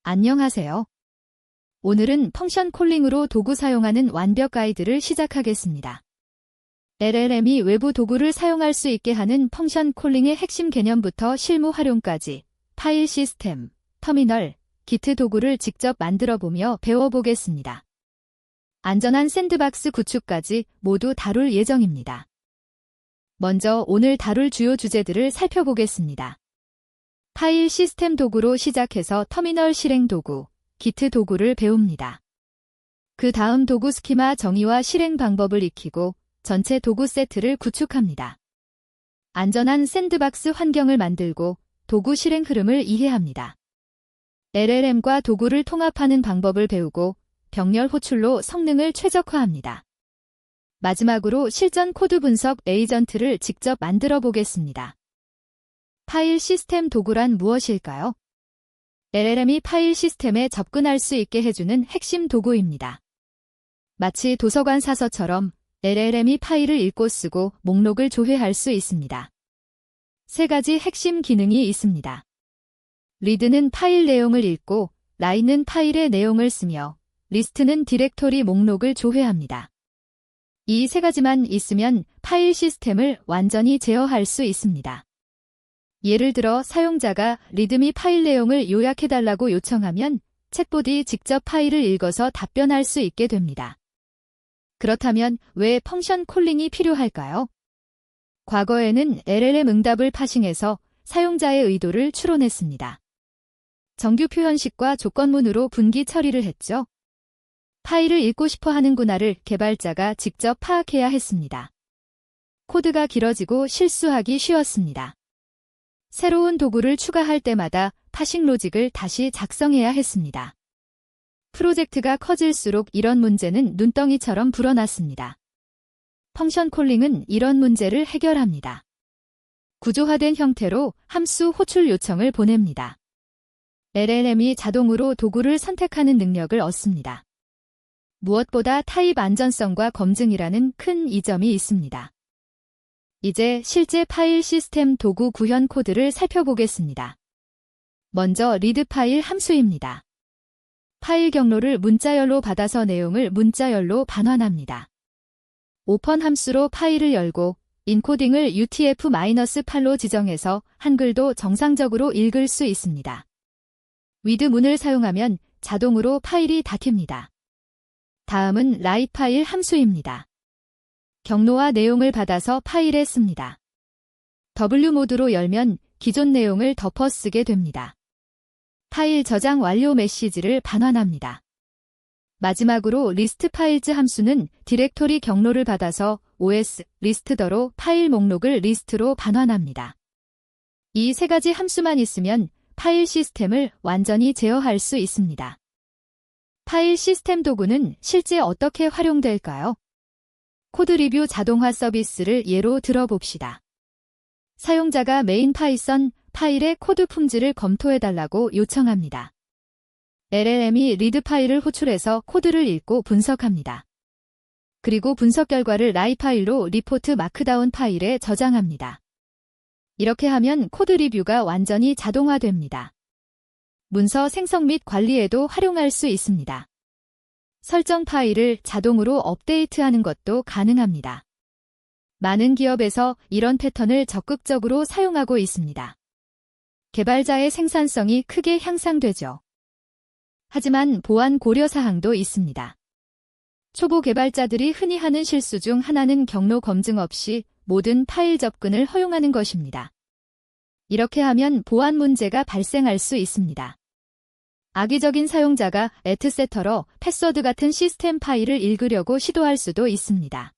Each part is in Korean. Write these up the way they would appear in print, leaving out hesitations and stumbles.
안녕하세요. 오늘은 펑션 콜링으로 도구 사용하는 완벽 가이드를 시작하겠습니다. LLM이 외부 도구를 사용할 수 있게 하는 펑션 콜링의 핵심 개념부터 실무 활용까지 파일 시스템, 터미널, 기트 도구를 직접 만들어보며 배워보겠습니다. 안전한 샌드박스 구축까지 모두 다룰 예정입니다. 먼저 오늘 다룰 주요 주제들을 살펴보겠습니다. 파일 시스템 도구로 시작해서 터미널 실행 도구, 기트 도구를 배웁니다. 그 다음 도구 스키마 정의와 실행 방법을 익히고 전체 도구 세트를 구축합니다. 안전한 샌드박스 환경을 만들고 도구 실행 흐름을 이해합니다. LLM과 도구를 통합하는 방법을 배우고 병렬 호출로 성능을 최적화합니다. 마지막으로 실전 코드 분석 에이전트를 직접 만들어 보겠습니다. 파일 시스템 도구란 무엇일까요? LLM이 파일 시스템에 접근할 수 있게 해주는 핵심 도구입니다. 마치 도서관 사서처럼 LLM이 파일을 읽고 쓰고 목록을 조회할 수 있습니다. 세 가지 핵심 기능이 있습니다. 리드는 파일 내용을 읽고, 라인은 파일의 내용을 쓰며, 리스트는 디렉토리 목록을 조회합니다. 이 세 가지만 있으면 파일 시스템을 완전히 제어할 수 있습니다. 예를 들어 사용자가 리드미 파일 내용을 요약해달라고 요청하면 챗봇이 직접 파일을 읽어서 답변할 수 있게 됩니다. 그렇다면 왜 펑션 콜링이 필요할까요? 과거에는 LLM 응답을 파싱해서 사용자의 의도를 추론했습니다. 정규 표현식과 조건문으로 분기 처리를 했죠. 파일을 읽고 싶어 하는구나를 개발자가 직접 파악해야 했습니다. 코드가 길어지고 실수하기 쉬웠습니다. 새로운 도구를 추가할 때마다 파싱 로직을 다시 작성해야 했습니다. 프로젝트가 커질수록 이런 문제는 눈덩이처럼 불어났습니다. 펑션 콜링은 이런 문제를 해결합니다. 구조화된 형태로 함수 호출 요청을 보냅니다. LLM이 자동으로 도구를 선택하는 능력을 얻습니다. 무엇보다 타입 안전성과 검증이라는 큰 이점이 있습니다. 이제 실제 파일 시스템 도구 구현 코드를 살펴보겠습니다. 먼저 리드 파일 함수입니다. 파일 경로를 문자열로 받아서 내용을 문자열로 반환합니다. 오픈 함수로 파일을 열고 인코딩을 UTF-8로 지정해서 한글도 정상적으로 읽을 수 있습니다. 위드 문을 사용하면 자동으로 파일이 닫힙니다. 다음은 라이트 파일 함수입니다. 경로와 내용을 받아서 파일에 씁니다. W 모드로 열면 기존 내용을 덮어 쓰게 됩니다. 파일 저장 완료 메시지를 반환합니다. 마지막으로 리스트 파일즈 함수는 디렉토리 경로를 받아서 OS 리스트더로 파일 목록을 리스트로 반환합니다. 이 세 가지 함수만 있으면 파일 시스템을 완전히 제어할 수 있습니다. 파일 시스템 도구는 실제 어떻게 활용될까요? 코드 리뷰 자동화 서비스를 예로 들어봅시다. 사용자가 메인 파이썬 파일의 코드 품질을 검토해달라고 요청합니다. LLM이 리드 파일을 호출해서 코드를 읽고 분석합니다. 그리고 분석 결과를 라이 파일로 리포트 마크다운 파일에 저장합니다. 이렇게 하면 코드 리뷰가 완전히 자동화됩니다. 문서 생성 및 관리에도 활용할 수 있습니다. 설정 파일을 자동으로 업데이트하는 것도 가능합니다. 많은 기업에서 이런 패턴을 적극적으로 사용하고 있습니다. 개발자의 생산성이 크게 향상되죠. 하지만 보안 고려 사항도 있습니다. 초보 개발자들이 흔히 하는 실수 중 하나는 경로 검증 없이 모든 파일 접근을 허용하는 것입니다. 이렇게 하면 보안 문제가 발생할 수 있습니다. 악의적인 사용자가 etc. 패스워드 같은 시스템 파일을 읽으려고 시도할 수도 있습니다.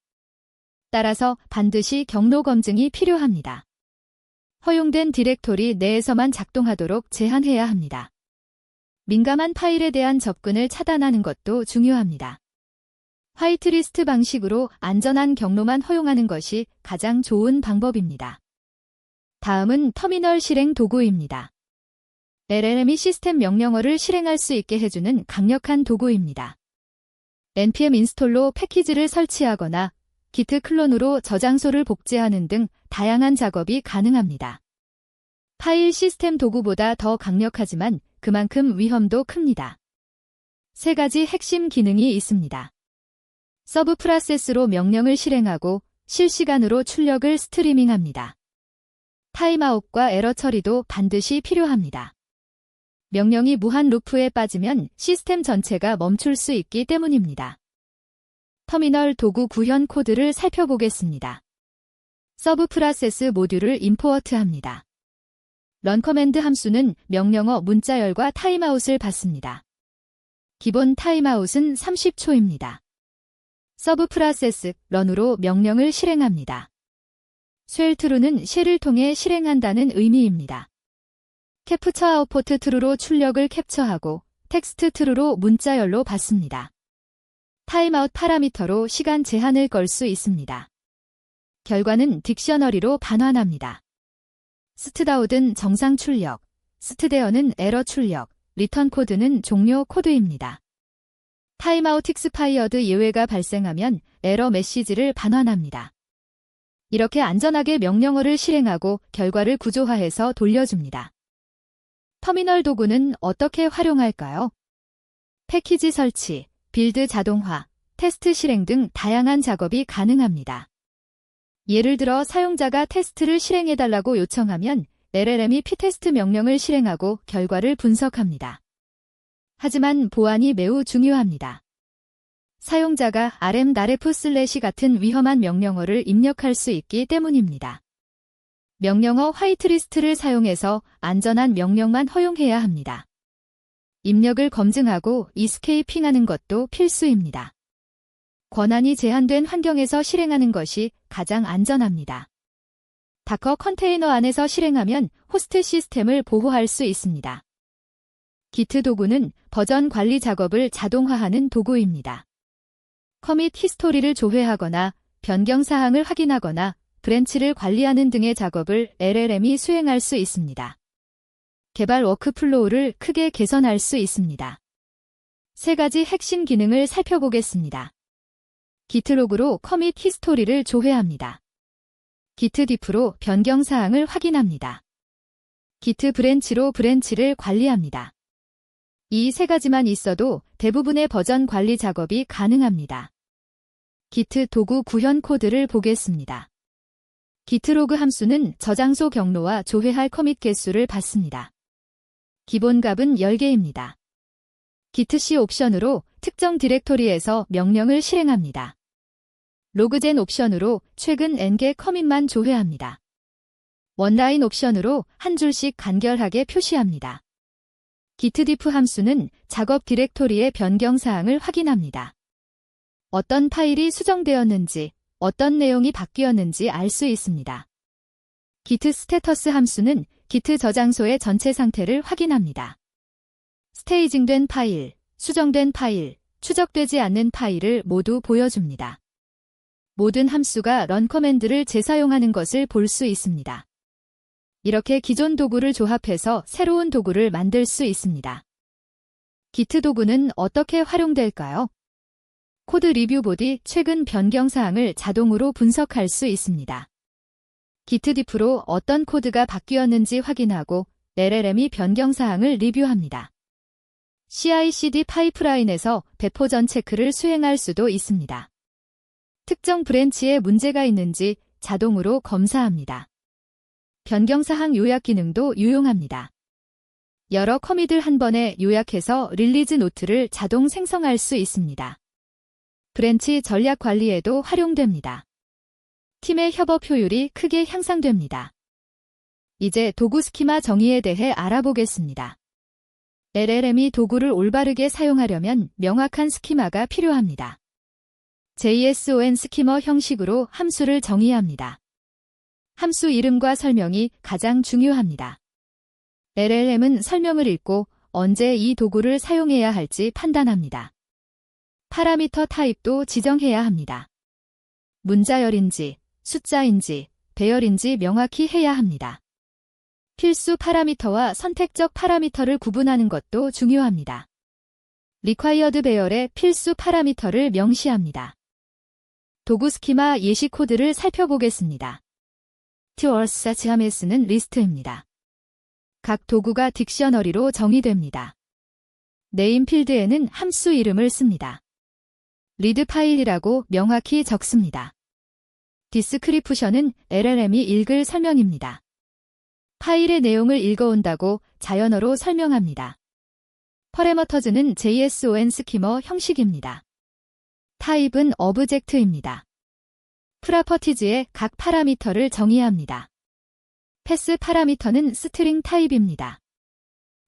따라서 반드시 경로 검증이 필요합니다. 허용된 디렉토리 내에서만 작동하도록 제한해야 합니다. 민감한 파일에 대한 접근을 차단하는 것도 중요합니다. 화이트리스트 방식으로 안전한 경로만 허용하는 것이 가장 좋은 방법입니다. 다음은 터미널 실행 도구입니다. LLM이 시스템 명령어를 실행할 수 있게 해주는 강력한 도구입니다. npm 인스톨로 패키지를 설치하거나 기트 클론으로 저장소를 복제하는 등 다양한 작업이 가능합니다. 파일 시스템 도구보다 더 강력하지만 그만큼 위험도 큽니다. 세 가지 핵심 기능이 있습니다. 서브 프로세스로 명령을 실행하고 실시간으로 출력을 스트리밍합니다. 타임아웃과 에러 처리도 반드시 필요합니다. 명령이 무한 루프에 빠지면 시스템 전체가 멈출 수 있기 때문입니다. 터미널 도구 구현 코드를 살펴보겠습니다. 서브 프로세스 모듈을 임포트합니다. 런 커맨드 함수는 명령어 문자열과 타임아웃을 받습니다. 기본 타임아웃은 30초입니다. 서브 프로세스 런으로 명령을 실행합니다. 쉘 true는 쉘을 통해 실행한다는 의미입니다. 캡처 아웃풋 true로 출력을 캡처하고 텍스트 true로 문자열로 받습니다. 타임아웃 파라미터로 시간 제한을 걸 수 있습니다. 결과는 딕셔너리로 반환합니다. 스트다웃은 정상 출력, 스트데어는 에러 출력, 리턴 코드는 종료 코드입니다. 타임아웃 익스파이어드 예외가 발생하면 에러 메시지를 반환합니다. 이렇게 안전하게 명령어를 실행하고 결과를 구조화해서 돌려줍니다. 터미널 도구는 어떻게 활용할까요? 패키지 설치, 빌드 자동화, 테스트 실행 등 다양한 작업이 가능합니다. 예를 들어 사용자가 테스트를 실행해달라고 요청하면 LLM이 ptest 명령을 실행하고 결과를 분석합니다. 하지만 보안이 매우 중요합니다. 사용자가 rm-// 같은 위험한 명령어를 입력할 수 있기 때문입니다. 명령어 화이트리스트를 사용해서 안전한 명령만 허용해야 합니다. 입력을 검증하고 이스케이핑하는 것도 필수입니다. 권한이 제한된 환경에서 실행하는 것이 가장 안전합니다. 다커 컨테이너 안에서 실행하면 호스트 시스템을 보호할 수 있습니다. 기트 도구는 버전 관리 작업을 자동화하는 도구입니다. 커밋 히스토리를 조회하거나 변경 사항을 확인하거나 브랜치를 관리하는 등의 작업을 LLM이 수행할 수 있습니다. 개발 워크플로우를 크게 개선할 수 있습니다. 세 가지 핵심 기능을 살펴보겠습니다. 기트로그로 커밋 히스토리를 조회합니다. 기트 diff로 변경 사항을 확인합니다. 기트 브랜치로 브랜치를 관리합니다. 이 세 가지만 있어도 대부분의 버전 관리 작업이 가능합니다. 기트 도구 구현 코드를 보겠습니다. 기트로그 함수는 저장소 경로와 조회할 커밋 개수를 받습니다. 기본 값은 10개입니다. git-c 옵션으로 특정 디렉토리에서 명령을 실행합니다. 로그젠 옵션으로 최근 n개 커밋만 조회합니다. 원라인 옵션으로 한 줄씩 간결하게 표시합니다. gitdiff 함수는 작업 디렉토리의 변경 사항을 확인합니다. 어떤 파일이 수정되었는지, 어떤 내용이 바뀌었는지 알 수 있습니다. git 스테터스 함수는 git 저장소의 전체 상태를 확인합니다. 스테이징된 파일, 수정된 파일, 추적되지 않는 파일을 모두 보여줍니다. 모든 함수가 런 커맨드를 재사용하는 것을 볼 수 있습니다. 이렇게 기존 도구를 조합해서 새로운 도구를 만들 수 있습니다. 기트 도구는 어떻게 활용될까요? 코드 리뷰 보디 최근 변경 사항을 자동으로 분석할 수 있습니다. gitdiff로 어떤 코드가 바뀌었는지 확인하고 LLM이 변경 사항을 리뷰합니다. CI/CD 파이프라인에서 배포전 체크를 수행할 수도 있습니다. 특정 브랜치에 문제가 있는지 자동으로 검사합니다. 변경사항 요약 기능도 유용합니다. 여러 커밋을 한 번에 요약해서 릴리즈 노트를 자동 생성할 수 있습니다. 브랜치 전략 관리에도 활용됩니다. 팀의 협업 효율이 크게 향상됩니다. 이제 도구 스키마 정의에 대해 알아보겠습니다. LLM이 도구를 올바르게 사용하려면 명확한 스키마가 필요합니다. JSON 스키머 형식으로 함수를 정의합니다. 함수 이름과 설명이 가장 중요합니다. LLM은 설명을 읽고 언제 이 도구를 사용해야 할지 판단합니다. 파라미터 타입도 지정해야 합니다. 문자열인지, 숫자인지, 배열인지 명확히 해야 합니다. 필수 파라미터와 선택적 파라미터를 구분하는 것도 중요합니다. required 배열의 필수 파라미터를 명시합니다. 도구 스키마 예시 코드를 살펴보겠습니다. tools HMS는 리스트입니다. 각 도구가 딕셔너리로 정의됩니다. 네임 필드에는 함수 이름을 씁니다. 리드 파일이라고 명확히 적습니다. 디스크리프션은 LLM이 읽을 설명입니다. 파일의 내용을 읽어온다고 자연어로 설명합니다. 퍼레머터즈는 JSON 스키머 형식입니다. 타입은 오브젝트입니다. 프로퍼티즈의 각 파라미터를 정의합니다. 패스 파라미터는 스트링 타입입니다.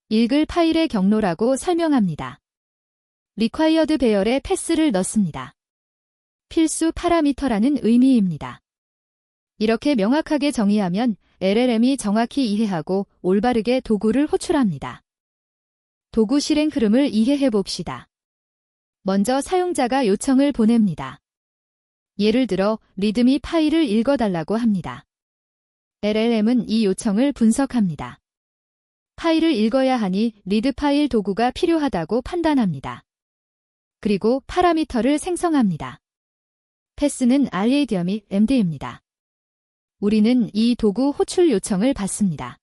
읽을 파일의 경로라고 설명합니다. required 배열에 패스를 넣습니다. 필수 파라미터라는 의미입니다. 이렇게 명확하게 정의하면 LLM이 정확히 이해하고 올바르게 도구를 호출합니다. 도구 실행 흐름을 이해해 봅시다. 먼저 사용자가 요청을 보냅니다. 예를 들어 리드미 파일을 읽어달라고 합니다. LLM은 이 요청을 분석합니다. 파일을 읽어야 하니 리드 파일 도구가 필요하다고 판단합니다. 그리고 파라미터를 생성합니다. 패스는 RAD 및 MD입니다. 우리는 이 도구 호출 요청을 받습니다.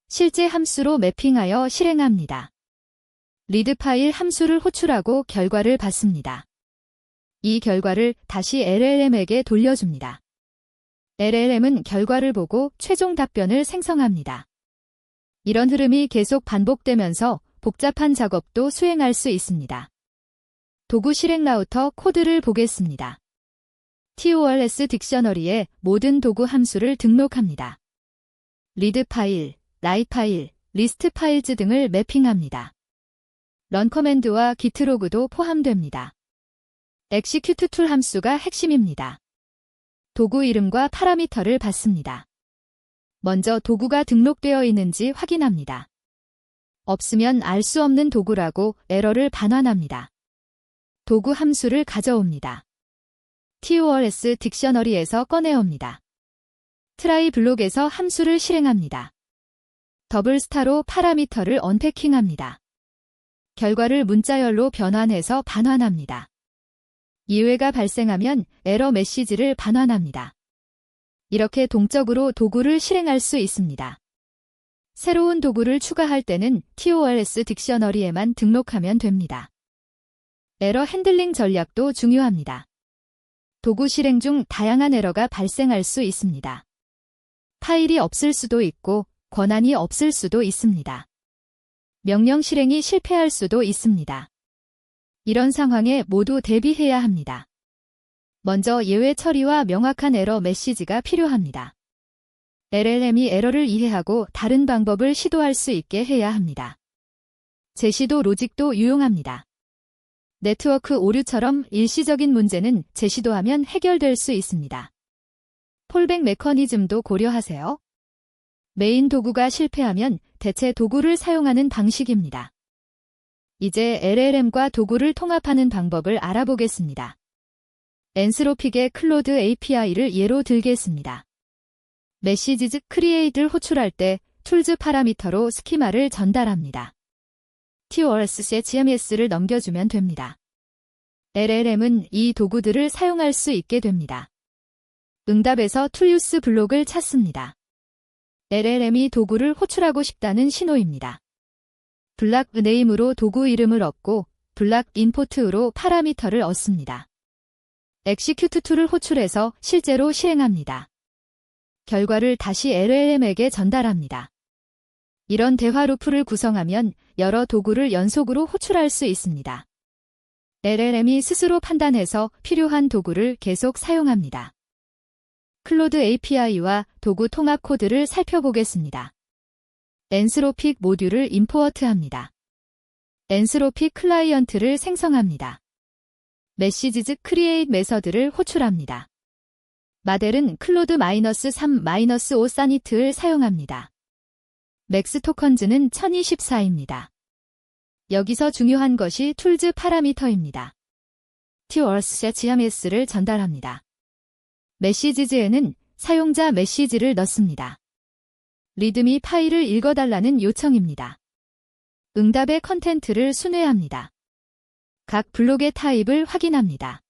실제 함수로 매핑하여 실행합니다. 리드 파일 함수를 호출하고 결과를 받습니다. 이 결과를 다시 LLM에게 돌려줍니다. LLM은 결과를 보고 최종 답변을 생성합니다. 이런 흐름이 계속 반복되면서 복잡한 작업도 수행할 수 있습니다. 도구 실행 라우터 코드를 보겠습니다. TOLS 딕셔너리에 모든 도구 함수를 등록합니다. 리드 파일, 라이트 파일, 리스트 파일즈 등을 매핑합니다. 런 커맨드와 git 로그도 포함됩니다. execute 툴 함수가 핵심입니다. 도구 이름과 파라미터를 받습니다. 먼저 도구가 등록되어 있는지 확인합니다. 없으면 알 수 없는 도구라고 에러를 반환합니다. 도구 함수를 가져옵니다. TOLS 딕셔너리에서 꺼내옵니다. 트라이 블록에서 함수를 실행합니다. 더블 스타로 파라미터를 언패킹합니다. 결과를 문자열로 변환해서 반환합니다. 이외가 발생하면 에러 메시지를 반환합니다. 이렇게 동적으로 도구를 실행할 수 있습니다. 새로운 도구를 추가할 때는 TOLS 딕셔너리에만 등록하면 됩니다. 에러 핸들링 전략도 중요합니다. 도구 실행 중 다양한 에러가 발생할 수 있습니다. 파일이 없을 수도 있고 권한이 없을 수도 있습니다. 명령 실행이 실패할 수도 있습니다. 이런 상황에 모두 대비해야 합니다. 먼저 예외 처리와 명확한 에러 메시지가 필요합니다. LLM이 에러를 이해하고 다른 방법을 시도할 수 있게 해야 합니다. 재시도 로직도 유용합니다. 네트워크 오류처럼 일시적인 문제는 재시도하면 해결될 수 있습니다. 폴백 메커니즘도 고려하세요. 메인 도구가 실패하면 대체 도구를 사용하는 방식입니다. 이제 LLM과 도구를 통합하는 방법을 알아보겠습니다. 엔스로픽의 클로드 API를 예로 들겠습니다. 메시지즈 크리에이트를 호출할 때 툴즈 파라미터로 스키마를 전달합니다. TOLS의 GMS를 넘겨주면 됩니다. LLM은 이 도구들을 사용할 수 있게 됩니다. 응답에서 툴유스 블록을 찾습니다. LLM이 도구를 호출하고 싶다는 신호입니다. 블락 네임으로 도구 이름을 얻고 블락 인포트로 파라미터를 얻습니다. execute 툴을 호출해서 실제로 실행합니다. 결과를 다시 LLM에게 전달합니다. 이런 대화 루프를 구성하면 여러 도구를 연속으로 호출할 수 있습니다. LLM이 스스로 판단해서 필요한 도구를 계속 사용합니다. 클로드 API와 도구 통합 코드를 살펴보겠습니다. 엔스로픽 모듈을 임포어트합니다. 엔스로픽 클라이언트를 생성합니다. 메시지즈 크리에이트 메서드를 호출합니다. 마델은 클로드-3-5 사니트를 사용합니다. 맥스 토컨즈는 1024입니다. 여기서 중요한 것이 툴즈 파라미터입니다. TOLS의 GMS를 전달합니다. 메시지즈에는 사용자 메시지를 넣습니다. 리드미 파일을 읽어달라는 요청입니다. 응답의 컨텐트를 순회합니다. 각 블록의 타입을 확인합니다.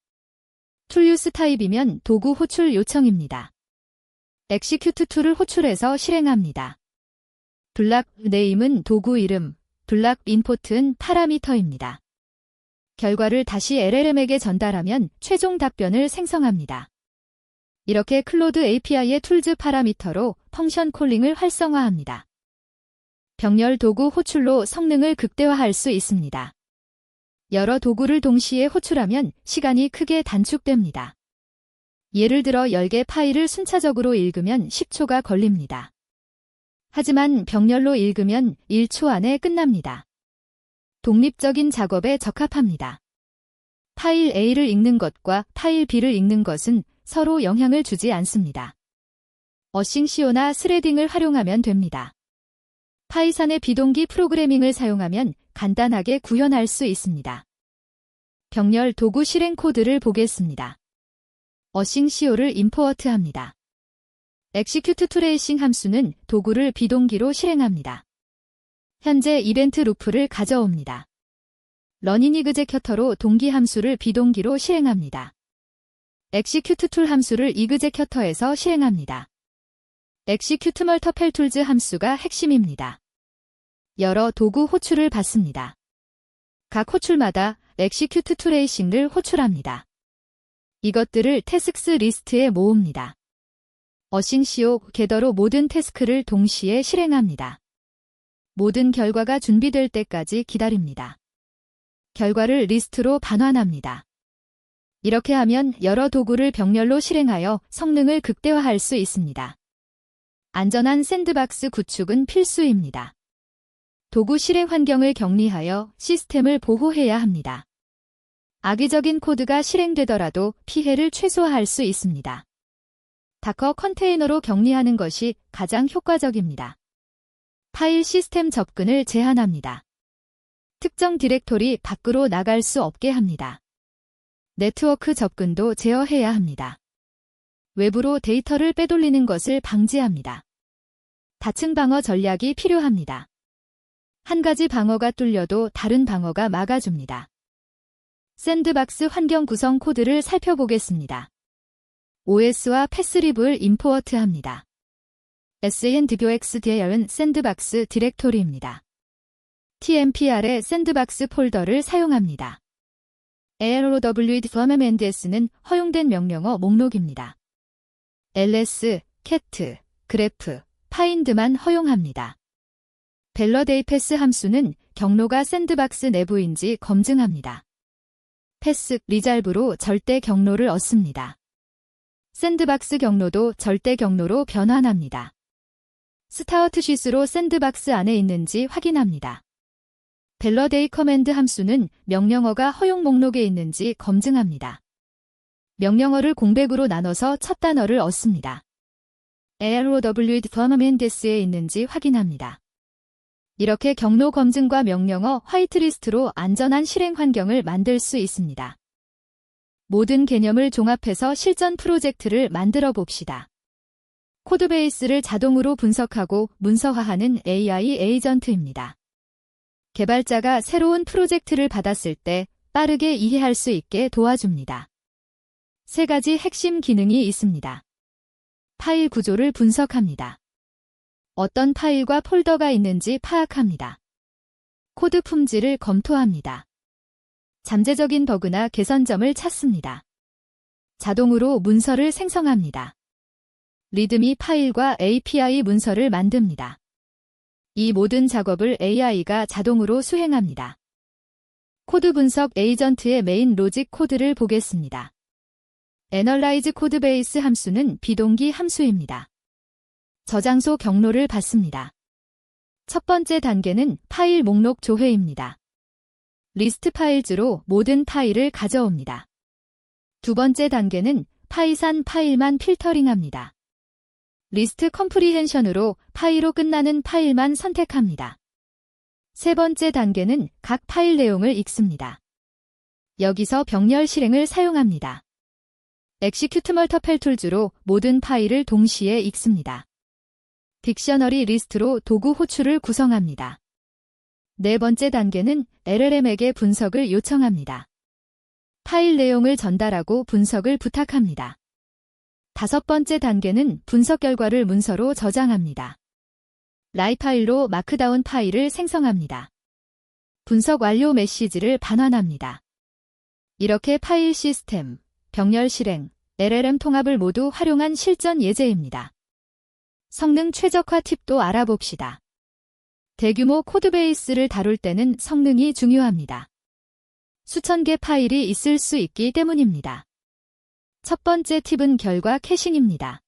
툴유스 타입이면 도구 호출 요청입니다. execute 툴을 호출해서 실행합니다. 블락 네임은 도구 이름, 블락 인포트는 파라미터입니다. 결과를 다시 LLM에게 전달하면 최종 답변을 생성합니다. 이렇게 클로드 API의 툴즈 파라미터로 펑션 콜링을 활성화합니다. 병렬 도구 호출로 성능을 극대화할 수 있습니다. 여러 도구를 동시에 호출하면 시간이 크게 단축됩니다. 예를 들어 10개 파일을 순차적으로 읽으면 10초가 걸립니다. 하지만 병렬로 읽으면 1초 안에 끝납니다. 독립적인 작업에 적합합니다. 파일 A를 읽는 것과 파일 B를 읽는 것은 서로 영향을 주지 않습니다. 어싱CO나 스레딩을 활용하면 됩니다. 파이썬의 비동기 프로그래밍을 사용하면 간단하게 구현할 수 있습니다. 병렬 도구 실행 코드를 보겠습니다. 어싱CO를 임포어트합니다. execute 트레이싱 함수는 도구를 비동기로 실행합니다. 현재 이벤트 루프를 가져옵니다. runIn executor로 동기 함수를 비동기로 실행합니다. execute tool 함수를 executor에서 실행합니다. execute multiple tools 함수가 핵심입니다. 여러 도구 호출을 받습니다. 각 호출마다 execute 트레이싱을 호출합니다. 이것들을 태스크스 리스트에 모읍니다. 어싱CO 겟더로 모든 태스크를 동시에 실행합니다. 모든 결과가 준비될 때까지 기다립니다. 결과를 리스트로 반환합니다. 이렇게 하면 여러 도구를 병렬로 실행하여 성능을 극대화할 수 있습니다. 안전한 샌드박스 구축은 필수입니다. 도구 실행 환경을 격리하여 시스템을 보호해야 합니다. 악의적인 코드가 실행되더라도 피해를 최소화할 수 있습니다. 다커 컨테이너로 격리하는 것이 가장 효과적입니다. 파일 시스템 접근을 제한합니다. 특정 디렉토리 밖으로 나갈 수 없게 합니다. 네트워크 접근도 제어해야 합니다. 외부로 데이터를 빼돌리는 것을 방지합니다. 다층 방어 전략이 필요합니다. 한 가지 방어가 뚫려도 다른 방어가 막아줍니다. 샌드박스 환경 구성 코드를 살펴보겠습니다. OS와 패스리브를 임포어트합니다. sandboxdir은 샌드박스 디렉토리입니다. tmpr의 샌드박스 폴더를 사용합니다. alowedFirmaments는 허용된 명령어 목록입니다. ls, cat, grep, find만 허용합니다. validatePass 함수는 경로가 샌드박스 내부인지 검증합니다. pass, resolve로 절대 경로를 얻습니다. 샌드박스 경로도 절대 경로로 변환합니다. 스타워트시스로 샌드박스 안에 있는지 확인합니다. validate command 함수는 명령어가 허용 목록에 있는지 검증합니다. 명령어를 공백으로 나눠서 첫 단어를 얻습니다. alowedFirmaments에 있는지 확인합니다. 이렇게 경로 검증과 명령어 화이트리스트로 안전한 실행 환경을 만들 수 있습니다. 모든 개념을 종합해서 실전 프로젝트를 만들어 봅시다. 코드베이스를 자동으로 분석하고 문서화하는 AI 에이전트입니다. 개발자가 새로운 프로젝트를 받았을 때 빠르게 이해할 수 있게 도와줍니다. 세 가지 핵심 기능이 있습니다. 파일 구조를 분석합니다. 어떤 파일과 폴더가 있는지 파악합니다. 코드 품질을 검토합니다. 잠재적인 버그나 개선점을 찾습니다. 자동으로 문서를 생성합니다. 리드미 파일과 API 문서를 만듭니다. 이 모든 작업을 AI가 자동으로 수행합니다. 코드 분석 에이전트의 메인 로직 코드를 보겠습니다. Analyze Codebase 함수는 비동기 함수입니다. 저장소 경로를 받습니다. 첫 번째 단계는 파일 목록 조회입니다. 리스트 파일즈로 모든 파일을 가져옵니다. 두 번째 단계는 파이산 파일만 필터링합니다. 리스트 컴프리헨션으로 파이로 끝나는 파일만 선택합니다. 세 번째 단계는 각 파일 내용을 읽습니다. 여기서 병렬 실행을 사용합니다. Execute Multiple Tools로 모든 파일을 동시에 읽습니다. 딕셔너리 리스트로 도구 호출을 구성합니다. 네 번째 단계는 LLM에게 분석을 요청합니다. 파일 내용을 전달하고 분석을 부탁합니다. 다섯 번째 단계는 분석 결과를 문서로 저장합니다. 라이파일로 마크다운 파일을 생성합니다. 분석 완료 메시지를 반환합니다. 이렇게 파일 시스템, 병렬 실행, LLM 통합을 모두 활용한 실전 예제입니다. 성능 최적화 팁도 알아봅시다. 대규모 코드베이스를 다룰 때는 성능이 중요합니다. 수천 개 파일이 있을 수 있기 때문입니다. 첫 번째 팁은 결과 캐싱입니다.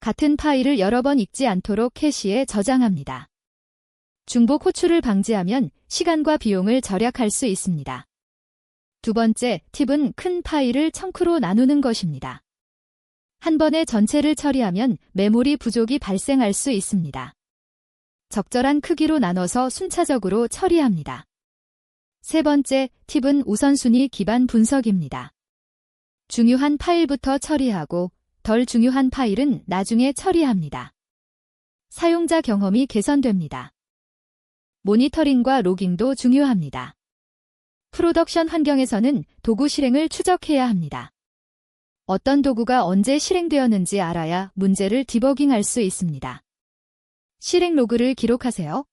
같은 파일을 여러 번 읽지 않도록 캐시에 저장합니다. 중복 호출을 방지하면 시간과 비용을 절약할 수 있습니다. 두 번째 팁은 큰 파일을 청크로 나누는 것입니다. 한 번에 전체를 처리하면 메모리 부족이 발생할 수 있습니다. 적절한 크기로 나눠서 순차적으로 처리합니다. 세 번째 팁은 우선순위 기반 분석입니다. 중요한 파일부터 처리하고 덜 중요한 파일은 나중에 처리합니다. 사용자 경험이 개선됩니다. 모니터링과 로깅도 중요합니다. 프로덕션 환경에서는 도구 실행을 추적해야 합니다. 어떤 도구가 언제 실행되었는지 알아야 문제를 디버깅할 수 있습니다. 실행 로그를 기록하세요.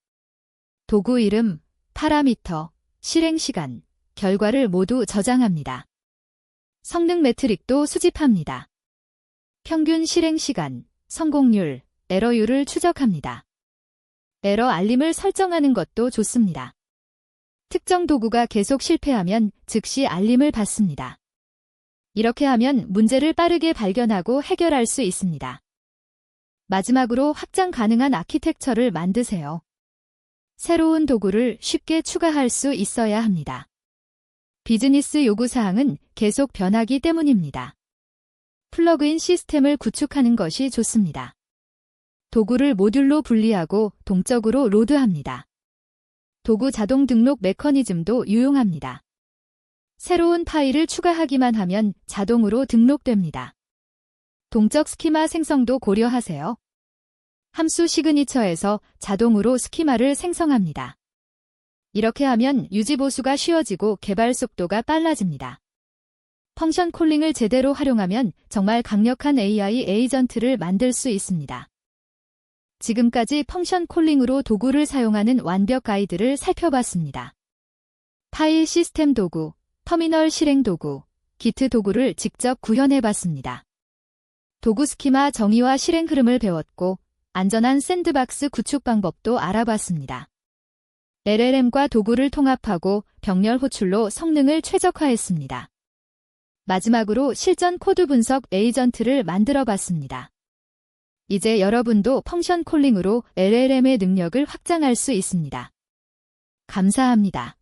도구 이름, 파라미터, 실행 시간, 결과를 모두 저장합니다. 성능 매트릭도 수집합니다. 평균 실행 시간, 성공률, 에러율을 추적합니다. 에러 알림을 설정하는 것도 좋습니다. 특정 도구가 계속 실패하면 즉시 알림을 받습니다. 이렇게 하면 문제를 빠르게 발견하고 해결할 수 있습니다. 마지막으로 확장 가능한 아키텍처를 만드세요. 새로운 도구를 쉽게 추가할 수 있어야 합니다. 비즈니스 요구사항은 계속 변하기 때문입니다. 플러그인 시스템을 구축하는 것이 좋습니다. 도구를 모듈로 분리하고 동적으로 로드합니다. 도구 자동 등록 메커니즘도 유용합니다. 새로운 파일을 추가하기만 하면 자동으로 등록됩니다. 동적 스키마 생성도 고려하세요. 함수 시그니처에서 자동으로 스키마를 생성합니다. 이렇게 하면 유지 보수가 쉬워지고 개발 속도가 빨라집니다. 펑션 콜링을 제대로 활용하면 정말 강력한 AI 에이전트를 만들 수 있습니다. 지금까지 펑션 콜링으로 도구를 사용하는 완벽 가이드를 살펴봤습니다. 파일 시스템 도구, 터미널 실행 도구, 기트 도구를 직접 구현해봤습니다. 도구 스키마 정의와 실행 흐름을 배웠고 안전한 샌드박스 구축 방법도 알아봤습니다. LLM과 도구를 통합하고 병렬 호출로 성능을 최적화했습니다. 마지막으로 실전 코드 분석 에이전트를 만들어봤습니다. 이제 여러분도 펑션 콜링으로 LLM의 능력을 확장할 수 있습니다. 감사합니다.